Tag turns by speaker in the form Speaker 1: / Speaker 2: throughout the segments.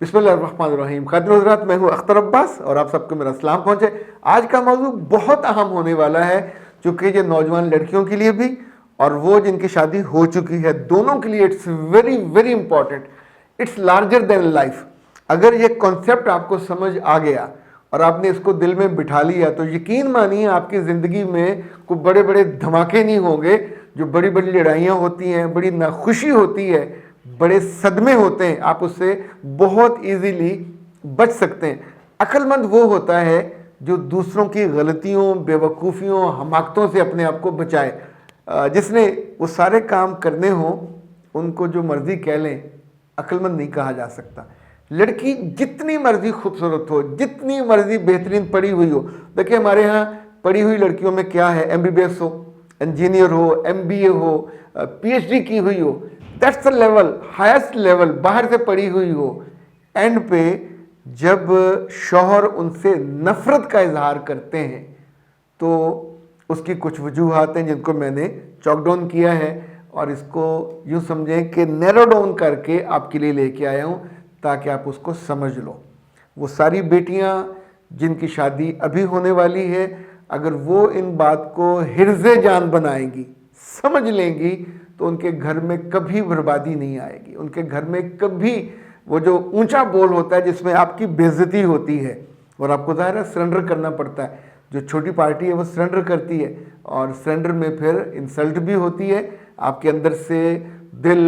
Speaker 1: بسم اللہ الرحمن الرحیم. خادم حضرات، میں ہوں اختر عباس اور آپ سب کو میرا سلام پہنچے. آج کا موضوع بہت اہم ہونے والا ہے، چونکہ یہ نوجوان لڑکیوں کے لیے بھی اور وہ جن کی شادی ہو چکی ہے، دونوں کے لیے it's very very important. It's larger than life. اگر یہ کانسیپٹ آپ کو سمجھ آ گیا اور آپ نے اس کو دل میں بٹھا لیا تو یقین مانیے آپ کی زندگی میں کوئی بڑے بڑے دھماکے نہیں ہوں گے. جو بڑی بڑی لڑائیاں ہوتی ہیں، بڑی ناخوشی ہوتی ہے، بڑے صدمے ہوتے ہیں، آپ اس سے بہت ایزیلی بچ سکتے ہیں. عقل مند وہ ہوتا ہے جو دوسروں کی غلطیوں، بے وقوفیوں، حماقتوں سے اپنے آپ کو بچائے. جس نے وہ سارے کام کرنے ہوں ان کو جو مرضی کہہ لیں، عقل مند نہیں کہا جا سکتا. لڑکی جتنی مرضی خوبصورت ہو، جتنی مرضی بہترین پڑھی ہوئی ہو، دیکھیں ہمارے ہاں پڑھی ہوئی لڑکیوں میں کیا ہے، ایم بی بی ایس ہو، انجینئر ہو، ایم بی اے ہو، پی ایچ ڈی کی ہوئی ہو، that's the level, highest level, باہر سے پڑھی ہوئی ہو. اینڈ پہ جب شوہر ان سے نفرت کا اظہار کرتے ہیں تو اس کی کچھ وجوہات ہیں جن کو میں نے چاک ڈاؤن کیا ہے، اور اس کو یوں سمجھیں کہ نیرو ڈاؤن کر کے آپ کے لیے لے کے آیا ہوں تاکہ آپ اس کو سمجھ لو. وہ ساری بیٹیاں جن کی شادی ابھی ہونے والی ہے، اگر وہ ان بات کو حرز جان بنائیں گی، سمجھ لیں گی، تو ان کے گھر میں کبھی بربادی نہیں آئے گی. ان کے گھر میں کبھی وہ جو اونچا بول ہوتا ہے جس میں آپ کی بے عزتی ہوتی ہے اور آپ کو ظاہر ہے سرنڈر کرنا پڑتا ہے. جو چھوٹی پارٹی ہے وہ سرنڈر کرتی ہے، اور سرنڈر میں پھر انسلٹ بھی ہوتی ہے. آپ کے اندر سے دل،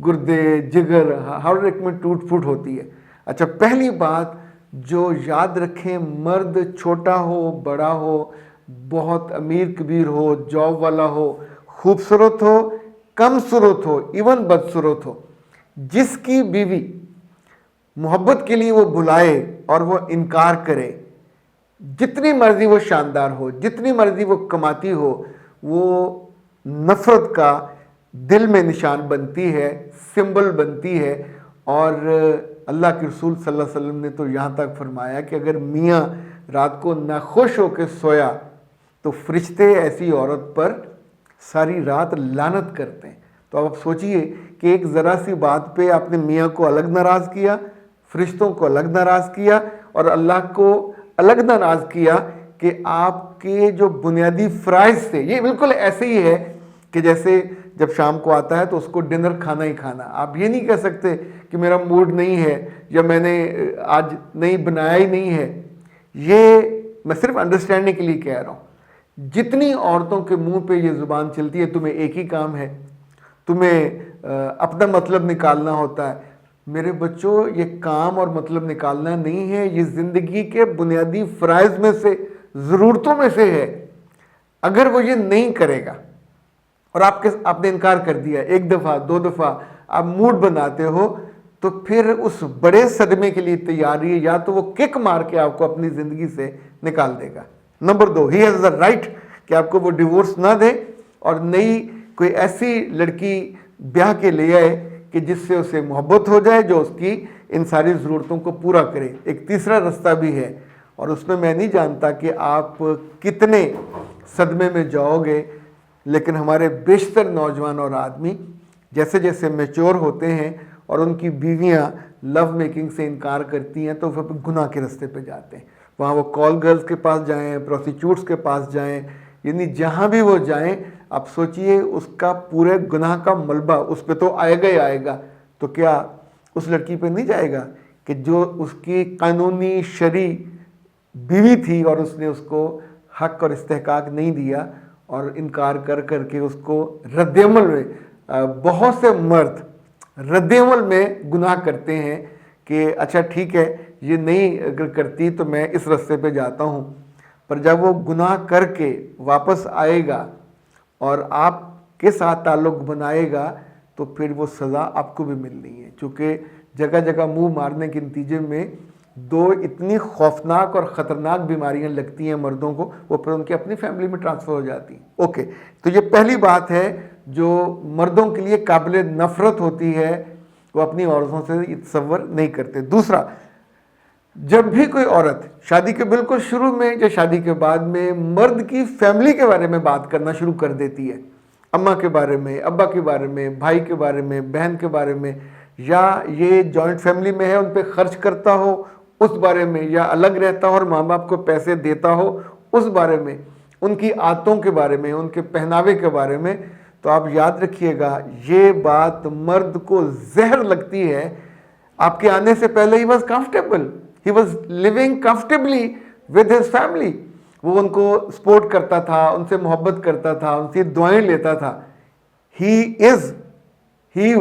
Speaker 1: گردے، جگر ہر ایک میں ٹوٹ پھوٹ ہوتی ہے. اچھا، پہلی بات جو یاد رکھیں، مرد چھوٹا ہو، بڑا ہو، بہت امیر کبیر ہو، جاب والا ہو، خوبصورت ہو، کم صورت ہو، ایون بدصورت ہو، جس کی بیوی محبت کے لیے وہ بلائے اور وہ انکار کرے، جتنی مرضی وہ شاندار ہو، جتنی مرضی وہ کماتی ہو، وہ نفرت کا دل میں نشان بنتی ہے، سمبل بنتی ہے. اور اللہ کے رسول صلی اللہ علیہ وسلم نے تو یہاں تک فرمایا کہ اگر میاں رات کو ناخوش ہو کے سویا تو فرشتے ایسی عورت پر ساری رات لعنت کرتے ہیں. تو اب آپ سوچئے کہ ایک ذرا سی بات پہ آپ نے میاں کو الگ ناراض کیا، فرشتوں کو الگ ناراض کیا، اور اللہ کو الگ ناراض کیا کہ آپ کے جو بنیادی فرائض تھے. یہ بالکل ایسے ہی ہے کہ جیسے جب شام کو آتا ہے تو اس کو ڈنر کھانا ہی کھانا. آپ یہ نہیں کہہ سکتے کہ میرا موڈ نہیں ہے یا میں نے آج نہیں بنایا ہی نہیں ہے. یہ میں صرف انڈرسٹینڈنگ کے لیے کہہ رہا ہوں. جتنی عورتوں کے منہ پہ یہ زبان چلتی ہے، تمہیں ایک ہی کام ہے، تمہیں اپنا مطلب نکالنا ہوتا ہے. میرے بچوں، یہ کام اور مطلب نکالنا نہیں ہے، یہ زندگی کے بنیادی فرائض میں سے، ضرورتوں میں سے ہے. اگر وہ یہ نہیں کرے گا اور آپ نے انکار کر دیا ایک دفعہ، دو دفعہ، آپ موڈ بناتے ہو، تو پھر اس بڑے صدمے کے لیے تیاری ہے. یا تو وہ کک مار کے آپ کو اپنی زندگی سے نکال دے گا. نمبر 2، ہی ہیز دا رائٹ کہ آپ کو وہ ڈیورس نہ دے اور نئی کوئی ایسی لڑکی بیاہ کے لے آئے کہ جس سے اسے محبت ہو جائے، جو اس کی ان ساری ضرورتوں کو پورا کرے. ایک تیسرا رستہ بھی ہے، اور اس میں نہیں جانتا کہ آپ کتنے صدمے میں جاؤ گے، لیکن ہمارے بیشتر نوجوان اور آدمی جیسے جیسے میچور ہوتے ہیں اور ان کی بیویاں لو میکنگ سے انکار کرتی ہیں تو وہ گناہ کے رستے پہ جاتے ہیں. وہاں وہ کال گرلز کے پاس جائیں، پروسٹیچیوٹس کے پاس جائیں، یعنی جہاں بھی وہ جائیں، آپ سوچئے اس کا پورے گناہ کا ملبہ اس پہ تو آئے گا ہی آئے گا. تو کیا اس لڑکی پہ نہیں جائے گا کہ جو اس کی قانونی شرعی بیوی تھی اور اس نے اس کو حق اور استحقاق نہیں دیا اور انکار کر کر کے اس کو رد عمل میں بہت سے مرد رد عمل میں گناہ کرتے ہیں کہ اچھا ٹھیک ہے، یہ نہیں اگر کرتی تو میں اس رستے پہ جاتا ہوں. پر جب وہ گناہ کر کے واپس آئے گا اور آپ کے ساتھ تعلق بنائے گا تو پھر وہ سزا آپ کو بھی ملنی ہے. چونکہ جگہ جگہ منہ مارنے کے نتیجے میں دو اتنی خوفناک اور خطرناک بیماریاں لگتی ہیں مردوں کو، وہ پھر ان کی اپنی فیملی میں ٹرانسفر ہو جاتی ہیں. اوکے، تو یہ پہلی بات ہے جو مردوں کے لیے قابل نفرت ہوتی ہے، وہ اپنی عورتوں سے یہ تصور نہیں کرتے. دوسرا، جب بھی کوئی عورت شادی کے بالکل شروع میں یا شادی کے بعد میں مرد کی فیملی کے بارے میں بات کرنا شروع کر دیتی ہے، اماں کے بارے میں، ابا کے بارے میں، بھائی کے بارے میں، بہن کے بارے میں، یا یہ جوائنٹ فیملی میں ہے ان پہ خرچ کرتا ہو اس بارے میں، یا الگ رہتا ہو اور ماں باپ کو پیسے دیتا ہو اس بارے میں، ان کی عادتوں کے بارے میں، ان کے پہناوے کے بارے میں، تو آپ یاد رکھیے گا یہ بات مرد کو زہر لگتی ہے۔ آپ کے آنے سے پہلے he was comfortable, he was living comfortably with his family, وہ ان کو سپورٹ کرتا تھا، ان سے محبت کرتا تھا، ان سے دعائیں لیتا تھا۔ He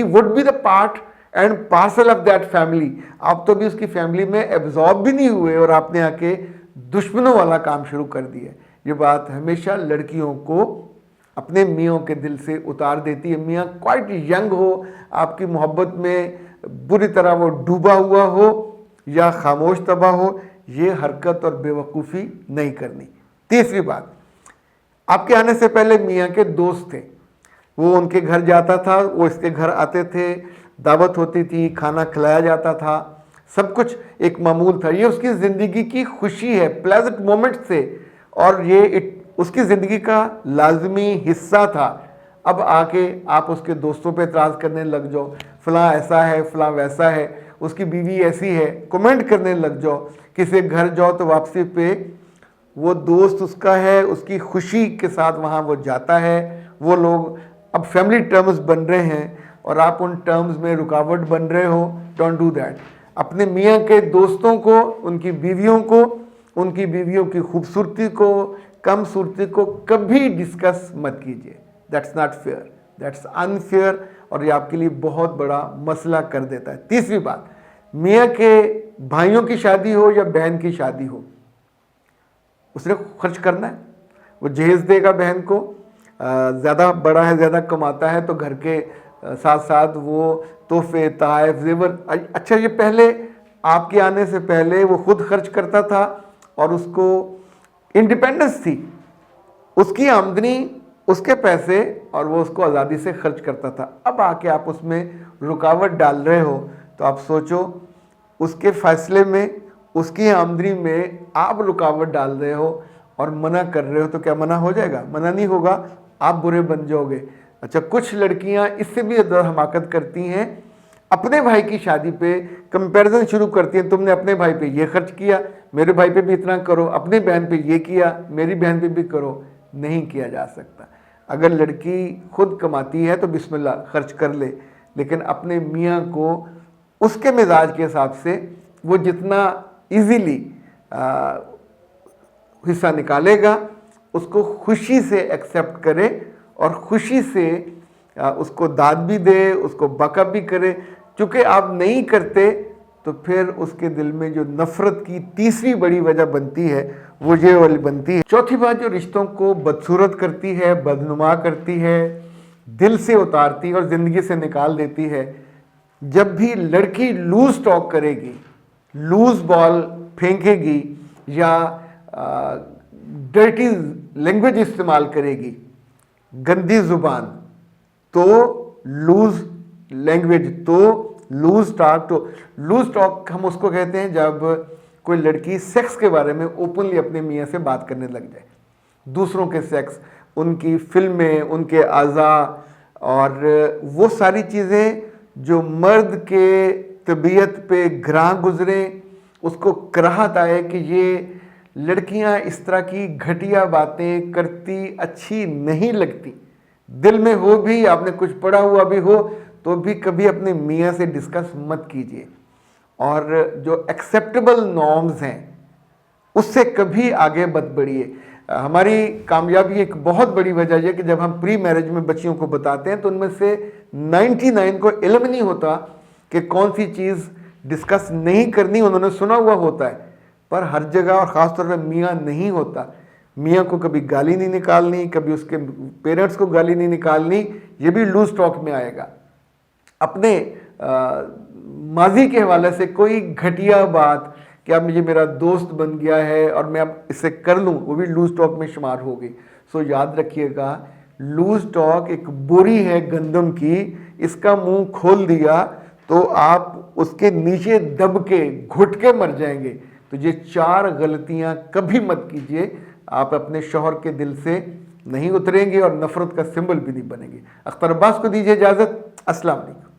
Speaker 1: would be the part and parcel of that family۔ آپ تو بھی اس کی فیملی میں ایبزارب بھی نہیں ہوئے اور آپ نے آ کے دشمنوں والا کام شروع کر دیا۔ یہ بات ہمیشہ لڑکیوں کو اپنے میاں کے دل سے اتار دیتی ہے۔ میاں کوائٹ ینگ ہو، آپ کی محبت میں بری طرح وہ ڈوبا ہوا ہو یا خاموش طبع ہو، یہ حرکت اور بے وقوفی نہیں کرنی۔ تیسری بات، آپ کے آنے سے پہلے میاں کے دوست تھے، وہ ان کے گھر جاتا تھا، وہ اس کے گھر آتے تھے، دعوت ہوتی تھی، کھانا کھلایا جاتا تھا، سب کچھ ایک معمول تھا۔ یہ اس کی زندگی کی خوشی ہے، پلیزنٹ مومنٹ تھے، اور یہ اس کی زندگی کا لازمی حصہ تھا۔ اب آ کے آپ اس کے دوستوں پہ اعتراض کرنے لگ جاؤ، فلاں ایسا ہے، فلاں ویسا ہے، اس کی بیوی ایسی ہے، کمنٹ کرنے لگ جاؤ۔ کسی گھر جاؤ تو واپسی پہ وہ دوست اس کا ہے، اس کی خوشی کے ساتھ وہاں وہ جاتا ہے، وہ لوگ اب فیملی ٹرمز بن رہے ہیں اور آپ ان ٹرمز میں رکاوٹ بن رہے ہو۔ Don't do that. اپنے میاں کے دوستوں کو، ان کی بیویوں کو، ان کی بیویوں کی خوبصورتی کو، کم صورتی کو کبھی ڈسکس مت کیجیے۔ That's not fair, that's unfair, اور یہ آپ کے لیے بہت بڑا مسئلہ کر دیتا ہے۔ تیسری بات، میاں کے بھائیوں کی شادی ہو یا بہن کی شادی ہو، اس نے خرچ کرنا ہے، وہ جہیز دے گا بہن کو، زیادہ بڑا ہے، زیادہ کماتا ہے تو گھر کے ساتھ ساتھ وہ تحفے، تحائف، زیور۔ اچھا، یہ پہلے آپ کے آنے سے پہلے وہ خود خرچ کرتا تھا اور اس کو انڈیپینڈنس تھی، اس کی آمدنی، اس کے پیسے، اور وہ اس کو آزادی سے خرچ کرتا تھا۔ اب آ کے آپ اس میں رکاوٹ ڈال رہے ہو تو آپ سوچو، اس کے فیصلے میں، اس کی آمدنی میں آپ رکاوٹ ڈال رہے ہو اور منع کر رہے ہو، تو کیا منع ہو جائے گا؟ منع نہیں ہوگا، آپ برے بن جاؤ گے۔ اچھا، کچھ لڑکیاں اس سے بھی زیادہ حماقت کرتی ہیں، اپنے بھائی کی شادی پہ کمپیریزن شروع کرتی ہیں، تم نے اپنے بھائی پہ یہ خرچ کیا، میرے بھائی پہ بھی اتنا کرو، اپنی بہن پہ یہ کیا، میری بہن پہ بھی کرو۔ نہیں کیا جا سکتا۔ اگر لڑکی خود کماتی ہے تو بسم اللہ خرچ کر لے، لیکن اپنے میاں کو اس کے مزاج کے حساب سے وہ جتنا ایزیلی حصہ نکالے گا، اس کو خوشی سے ایکسیپٹ کرے اور خوشی سے اس کو داد بھی دے، اس کو بیک اپ بھی کرے۔ چونکہ آپ نہیں کرتے تو پھر اس کے دل میں جو نفرت کی تیسری بڑی وجہ بنتی ہے وہ یہ والی بنتی ہے۔ چوتھی بات جو رشتوں کو بدصورت کرتی ہے، بدنما کرتی ہے، دل سے اتارتی ہے اور زندگی سے نکال دیتی ہے، جب بھی لڑکی لوز ٹاک کرے گی، لوز بال پھینکے گی یا ڈرٹی لینگویج استعمال کرے گی، گندی زبان، تو لوز لینگویج، تو لوز ٹاک، تو لوز ٹاک ہم اس کو کہتے ہیں جب کوئی لڑکی سیکس کے بارے میں اوپنلی اپنے میاں سے بات کرنے لگ جائے، دوسروں کے سیکس، ان کی فلمیں، ان کے اعضاء، اور وہ ساری چیزیں جو مرد کے طبیعت پہ گراں گزریں، اس کو کراہت آئے کہ یہ لڑکیاں اس طرح کی گھٹیا باتیں کرتی اچھی نہیں لگتی، دل میں ہو بھی، آپ نے کچھ پڑھا ہوا بھی ہو تو بھی کبھی اپنے میاں سے ڈسکس مت کیجیے، اور جو ایکسیپٹیبل نارمز ہیں اس سے کبھی آگے مت بڑھیے۔ ہماری کامیابی ایک بہت بڑی وجہ یہ کہ جب ہم پری میرج میں بچیوں کو بتاتے ہیں تو ان میں سے 99 کو علم نہیں ہوتا کہ کون سی چیز ڈسکس نہیں کرنی، انہوں نے سنا ہوا ہوتا ہے، پر ہر جگہ اور خاص طور پہ میاں نہیں ہوتا۔ میاں کو کبھی گالی نہیں نکالنی، کبھی اس کے پیرنٹس کو گالی نہیں نکالنی، یہ بھی لوز ٹاک میں آئے گا۔ اپنے ماضی کے حوالے سے کوئی گھٹیا بات کہ اب یہ میرا دوست بن گیا ہے اور میں اب اسے کر لوں، وہ بھی لوز ٹاک میں شمار ہوگی۔ سو یاد رکھیے گا، لوز ٹاک ایک بوری ہے گندم کی، اس کا منہ کھول دیا تو آپ اس کے نیچے دب کے گھٹ کے مر جائیں گے۔ تو یہ 4 غلطیاں کبھی مت کیجیے، آپ اپنے شوہر کے دل سے نہیں اتریں گے اور نفرت کا سمبل بھی نہیں بنیں گے۔ اختر عباس کو دیجیے اجازت۔ السلام علیکم۔